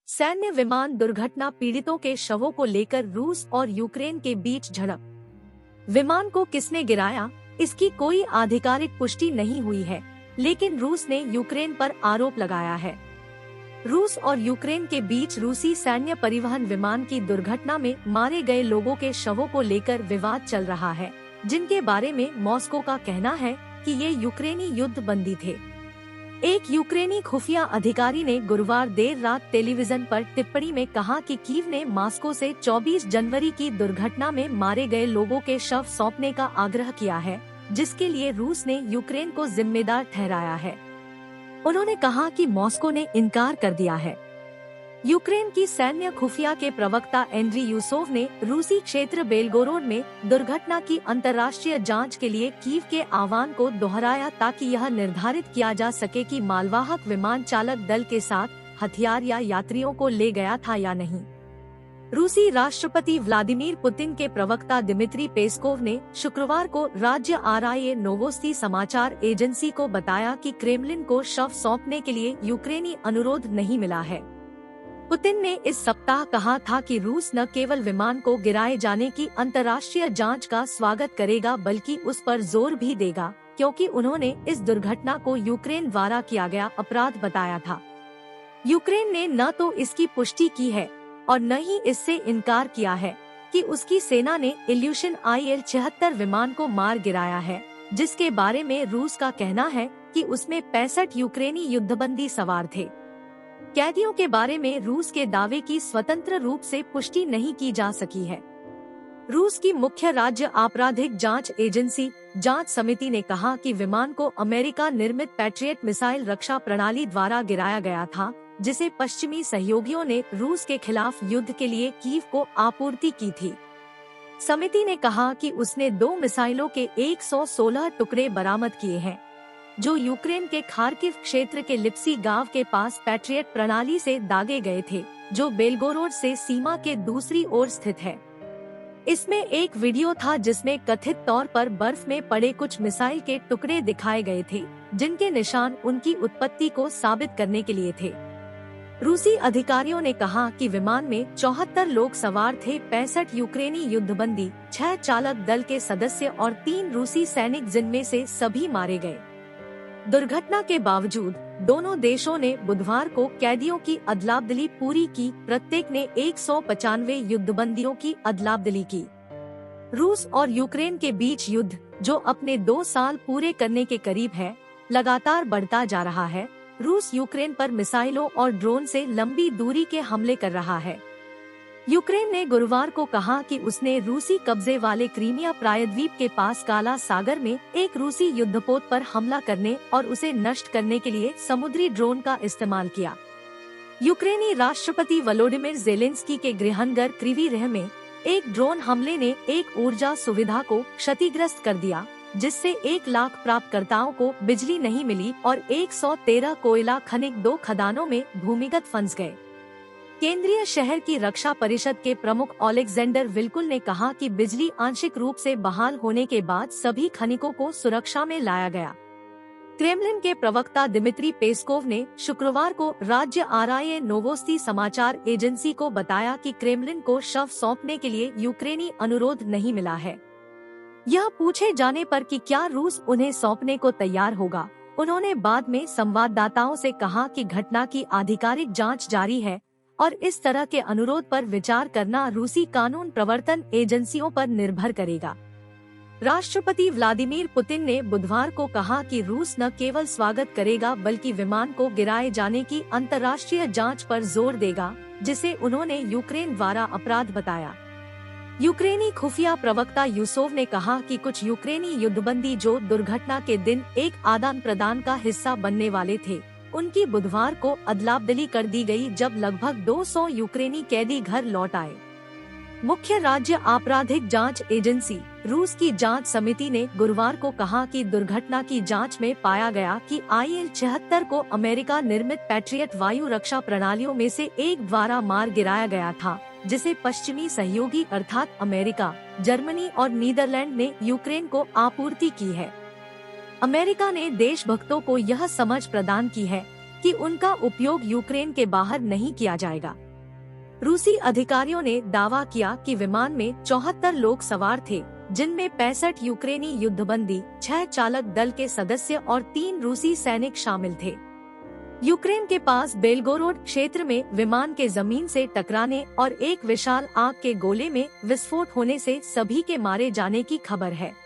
सैन्य विमान दुर्घटना, पीड़ितों के शवों को लेकर रूस और यूक्रेन के बीच झड़प। विमान को किसने गिराया, इसकी कोई आधिकारिक पुष्टि नहीं हुई है, लेकिन रूस ने यूक्रेन पर आरोप लगाया है। रूस और यूक्रेन के बीच रूसी सैन्य परिवहन विमान की दुर्घटना में मारे गए लोगों के शवों को लेकर विवाद चल रहा है, जिनके बारे में मॉस्को का कहना है कि ये यूक्रेनी युद्ध बंदी थे। एक यूक्रेनी खुफिया अधिकारी ने गुरुवार देर रात टेलीविजन पर टिप्पणी में कहा कि कीव ने मॉस्को से 24 जनवरी की दुर्घटना में मारे गए लोगों के शव सौंपने का आग्रह किया है, जिसके लिए रूस ने यूक्रेन को जिम्मेदार ठहराया है। उन्होंने कहा कि मॉस्को ने इनकार कर दिया है। यूक्रेन की सैन्य खुफिया के प्रवक्ता एंड्री यूसोव ने रूसी क्षेत्र बेलगोरोड में दुर्घटना की अंतर्राष्ट्रीय जांच के लिए कीव के आह्वान को दोहराया, ताकि यह निर्धारित किया जा सके कि मालवाहक विमान चालक दल के साथ हथियार या यात्रियों को ले गया था या नहीं। रूसी राष्ट्रपति व्लादिमीर पुतिन के प्रवक्ता दिमित्री पेस्कोव ने शुक्रवार को राज्य RIA नोवोस्ती समाचार एजेंसी को बताया कि क्रेमलिन को शव सौंपने के लिए यूक्रेनी अनुरोध नहीं मिला है। पुतिन ने इस सप्ताह कहा था कि रूस न केवल विमान को गिराए जाने की अंतर्राष्ट्रीय जांच का स्वागत करेगा, बल्कि उस पर जोर भी देगा, क्योंकि उन्होंने इस दुर्घटना को यूक्रेन द्वारा किया गया अपराध बताया था। यूक्रेन ने न तो इसकी पुष्टि की है और न ही इससे इनकार किया है कि उसकी सेना ने इल्यूशन IL-76 विमान को मार गिराया है, जिसके बारे में रूस का कहना है कि उसमें 65 यूक्रेनी युद्धबंदी सवार थे। कैदियों के बारे में रूस के दावे की स्वतंत्र रूप से पुष्टि नहीं की जा सकी है। रूस की मुख्य राज्य आपराधिक जांच एजेंसी जांच समिति ने कहा कि विमान को अमेरिका निर्मित पैट्रियट मिसाइल रक्षा प्रणाली द्वारा गिराया गया था, जिसे पश्चिमी सहयोगियों ने रूस के खिलाफ युद्ध के लिए कीव को आपूर्ति की थी। समिति ने कहा कि उसने 2 मिसाइलों के 116 टुकड़े बरामद किए हैं, जो यूक्रेन के खार्किव क्षेत्र के लिप्सी गांव के पास पैट्रियट प्रणाली से दागे गए थे, जो बेलगोरोड से सीमा के दूसरी ओर स्थित है। इसमें एक वीडियो था जिसमें कथित तौर पर बर्फ में पड़े कुछ मिसाइल के टुकड़े दिखाए गए थे, जिनके निशान उनकी उत्पत्ति को साबित करने के लिए थे। रूसी अधिकारियों ने कहा कि विमान में 74 लोग सवार थे, 65 यूक्रेनी युद्धबंदी, 6 चालक दल के सदस्य और 3 रूसी सैनिक, जिनमें से सभी मारे गए। दुर्घटना के बावजूद दोनों देशों ने बुधवार को कैदियों की अदलाबदली पूरी की। प्रत्येक ने 195 युद्धबंदियों की अदलाबदली की। रूस और यूक्रेन के बीच युद्ध, जो अपने 2 साल पूरे करने के करीब है, लगातार बढ़ता जा रहा है। रूस यूक्रेन पर मिसाइलों और ड्रोन से लंबी दूरी के हमले कर रहा है। यूक्रेन ने गुरुवार को कहा कि उसने रूसी कब्जे वाले क्रीमिया प्रायद्वीप के पास काला सागर में एक रूसी युद्धपोत पर हमला करने और उसे नष्ट करने के लिए समुद्री ड्रोन का इस्तेमाल किया। यूक्रेनी राष्ट्रपति वोलोडिमिर ज़ेलेंस्की के गृहनगर क्रीवी रह में एक ड्रोन हमले ने एक ऊर्जा सुविधा को क्षतिग्रस्त कर दिया, जिससे 1 लाख प्राप्तकर्ताओं को बिजली नहीं मिली और 113 कोयला खनिक 2 खदानों में भूमिगत फंस गए। केंद्रीय शहर की रक्षा परिषद के प्रमुख ओलेक्जेंडर विल्कुल ने कहा कि बिजली आंशिक रूप से बहाल होने के बाद सभी खनिकों को सुरक्षा में लाया गया। क्रेमलिन के प्रवक्ता दिमित्री पेस्कोव ने शुक्रवार को राज्य RIA नोवोस्ती समाचार एजेंसी को बताया कि क्रेमलिन को शव सौंपने के लिए यूक्रेनी अनुरोध नहीं मिला है। यह पूछे जाने पर कि क्या रूस उन्हें सौंपने को तैयार होगा, उन्होंने बाद में संवाददाताओं से कहा कि घटना की आधिकारिक जांच जारी है और इस तरह के अनुरोध पर विचार करना रूसी कानून प्रवर्तन एजेंसियों पर निर्भर करेगा। राष्ट्रपति व्लादिमीर पुतिन ने बुधवार को कहा कि रूस न केवल स्वागत करेगा, बल्कि विमान को गिराए जाने की अंतर्राष्ट्रीय जांच पर जोर देगा, जिसे उन्होंने यूक्रेन द्वारा अपराध बताया। यूक्रेनी खुफिया प्रवक्ता यूसोव ने कहा कि कुछ यूक्रेनी युद्धबंदी जो दुर्घटना के दिन एक आदान प्रदान का हिस्सा बनने वाले थे, उनकी बुधवार को अदलाबदली कर दी गई, जब लगभग 200 यूक्रेनी कैदी घर लौट आए। मुख्य राज्य आपराधिक जांच एजेंसी रूस की जांच समिति ने गुरुवार को कहा कि दुर्घटना की जांच में पाया गया कि IL-76 को अमेरिका निर्मित पैट्रियट वायु रक्षा प्रणालियों में से एक द्वारा मार गिराया गया था, जिसे पश्चिमी सहयोगी अर्थात अमेरिका, जर्मनी और नीदरलैंड ने यूक्रेन को आपूर्ति की है। अमेरिका ने देशभक्तों को यह समझ प्रदान की है कि उनका उपयोग यूक्रेन के बाहर नहीं किया जाएगा। रूसी अधिकारियों ने दावा किया कि विमान में 74 लोग सवार थे, जिनमें 65 यूक्रेनी युद्धबंदी, 6 चालक दल के सदस्य और 3 रूसी सैनिक शामिल थे। यूक्रेन के पास बेलगोरोड क्षेत्र में विमान के जमीन से टकराने और एक विशाल आग के गोले में विस्फोट होने से सभी के मारे जाने की खबर है।